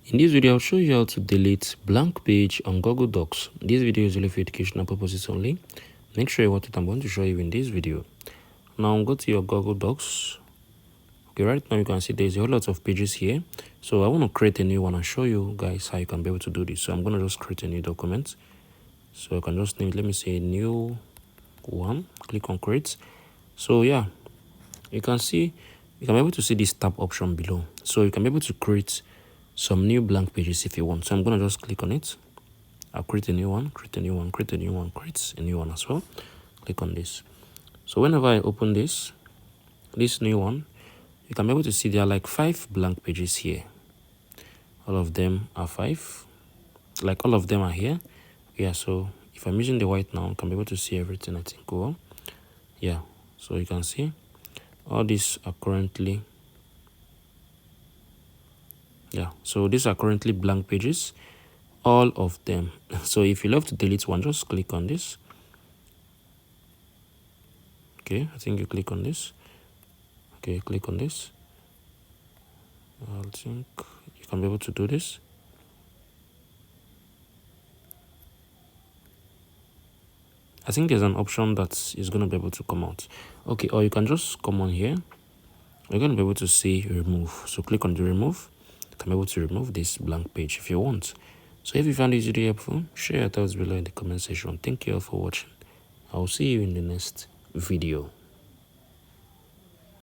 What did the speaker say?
In this video, I'll show you how to delete blank page on Google Docs. This video is only for educational purposes only. Make sure you watch what I'm going to show you in this video. Now go to your Google Docs. Okay, right now you can see there's a whole lot of pages here. So I want to create a new one and show you guys how you can be able to do this. So I'm going to just create a new document. So I can just name it, let me say new one, click on create. So yeah, you can be able to see this tab option below. So you can be able to create some new blank pages if you want. So I'm going to just click on it. I'll create a new one, create a new one, create a new one, create a new one as well. Click on this. So whenever I open this new one, you can be able to see there are like 5 blank pages here. All of them are 5. Like all of them are here. Yeah, so if I'm using the white now, I can be able to see everything, I think. Well, yeah, so you can see all these are currently so these are currently blank pages, all of them. So if you love to delete one, just click on this. Okay, I think you click on this. Okay, click on this. I think you can be able to do this. I think there's an option that is going to be able to come out. Okay, or you can just come on here. You're going to be able to see remove. So click on the remove. You can be able to remove this blank page if you want. So if you found this video helpful, share your thoughts below in the comment section. Thank you all for watching. I'll see you in the next video.